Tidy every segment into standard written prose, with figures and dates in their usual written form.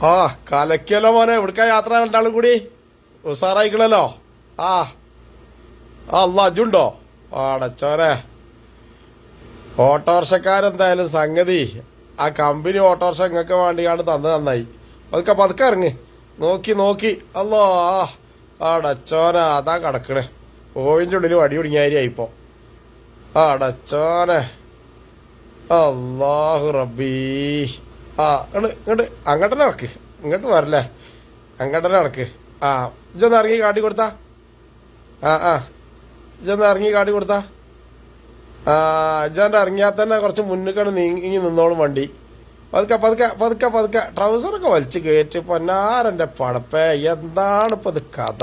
ആ കലക്കിയല്ലോ മോനെ. എവിടുക്ക യാത്ര രണ്ടാളും കൂടി ഉസാറായിക്കണല്ലോ. ആ അല്ല അജുണ്ടോ? ആടച്ചോരെ, ഓട്ടോറിക്ഷക്കാരെന്തായാലും സംഗതി ആ കമ്പനി ഓട്ടോറിക്ഷ ഇങ്ങക്ക് വേണ്ടിയാണ് തന്നത്. നന്നായി. പതുക്കെ പതുക്കെ ഇറങ്ങി നോക്കി നോക്കി. അല്ലോ ആടച്ചോനെ, അതാ കിടക്കണേ. ഓവിന്റെ ഉള്ളിൽ വടി കുടുങ്ങിയായിരിപ്പോ. ആടച്ചോനെ, അല്ലാഹു റബ്ബീ. ആ ഇങ്ങോട്ട് അങ്ങോട്ടന്നെ ഇറക്ക്. ഇങ്ങോട്ട് വരല്ലേ, അങ്ങോട്ടന്നെ ഇറക്ക്. ആ ഇജൊന്ന് ഇറങ്ങി കാട്ടി കൊടുത്താ. ഇജൊന്ന് ഇറങ്ങി കാട്ടി കൊടുത്താ. ഇജാണ്ട് ഇറങ്ങിയാൽ തന്നെ കുറച്ച് മുന്നിക്കാണ് നീങ്ങി നിന്നോളും വണ്ടി. പതുക്കെ പതുക്കെ പതുക്കെ പതുക്കെ. ട്രൗസറൊക്കെ വലിച്ച് കയറ്റി. പൊന്നാരൻ്റെ പടപ്പേ, എന്താണ് ഇപ്പൊ ഇത് കഥ?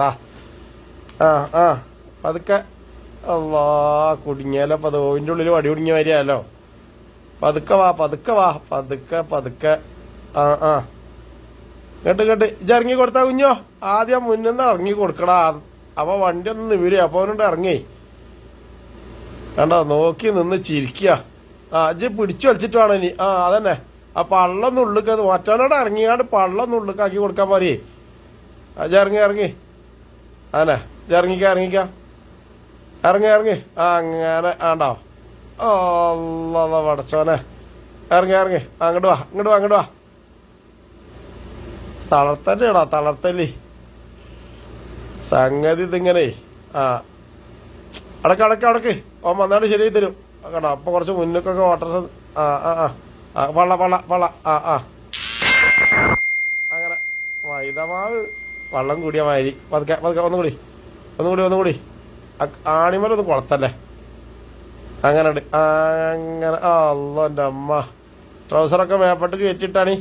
പതുക്കെ. അല്ലാ കുടുങ്ങിയാലോ. അപ്പൊ ഓവിന്റെ ഉള്ളിൽ വടി കുടുങ്ങിയ വരികയല്ലോ. പതുക്കെ വാ പതുക്കെ വാ പതുക്കെ പതുക്കെ. കേട്ട് ഇറങ്ങി കൊടുത്താ കുഞ്ഞോ. ആദ്യം മുന്നിന്ന് ഇറങ്ങി കൊടുക്കടാ. അപ്പൊ വണ്ടി ഒന്ന് നിവരും. അപ്പൊ അവനോട് ഇറങ്ങി കണ്ടോ, നോക്കി നിന്ന് ചിരിക്കുക. ഇജ്ജ് പിടിച്ചു വലിച്ചിട്ട് വേണം ഇനി. അതന്നെ. ആ പള്ളൊന്നും ഉള്ളിക്ക് മറ്റവനോട് ഇറങ്ങിയാണ്ട് പള്ളൊന്നും ഉള്ളിക്കാക്കി കൊടുക്കാൻ പോരേ. ഇജ്ജ് ഇറങ്ങി ഇറങ്ങി. അതന്നെ, ഇജ്ജ് ഇറങ്ങിക്ക ഇറങ്ങി അങ്ങനെ. ആണ്ടോ അല്ല പടച്ചോനെ. ഇറങ്ങി അങ്ങോട്ട് വാ. തളർത്തല്ലേടാ, തളർത്തല്ലേ സംഗതി ഇതിങ്ങനെ. അടക്ക്. ഓ വന്നാണ്ട് ശരിയായി തരും കേട്ടോ. അപ്പൊ കുറച്ച് മുന്നൊക്കെ ഓട്ടർസ്. പള്ള. അങ്ങനെ മൈദമാവ് വെള്ളം കൂടിയ മാതിരി. പതുക്കെ ഒന്നുകൂടി. ആണിമലൊന്നും കുളത്തല്ലേ. അങ്ങനെ അങ്ങനെ. അല്ലോ എൻ്റെ അമ്മ. ട്രൗസറൊക്കെ മേപ്പെട്ട് കയറ്റിട്ടാണ്.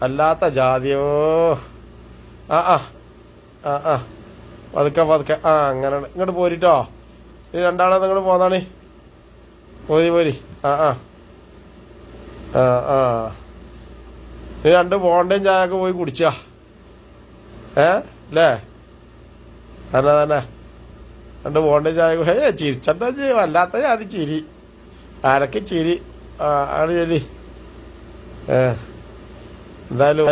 അല്ലാത്ത ജാതിയോ. പതുക്കെ. അങ്ങനെ ഇങ്ങോട്ട് പോരിട്ടോ. ഇനി രണ്ടാളെ നിങ്ങൾ പോന്നാണ്. പോരി. ഇനി രണ്ട് ബോണ്ടയും ചായയൊക്കെ പോയി കുടിച്ചാ. അല്ലേ? തന്നെ രണ്ട് ബോണ്ടയും ചായ. ചിരിച്ചണ്ട വല്ലാത്ത അത് ചിരി. ആരൊക്കെ ചിരി. ആണ് ശരി. എന്തായാലും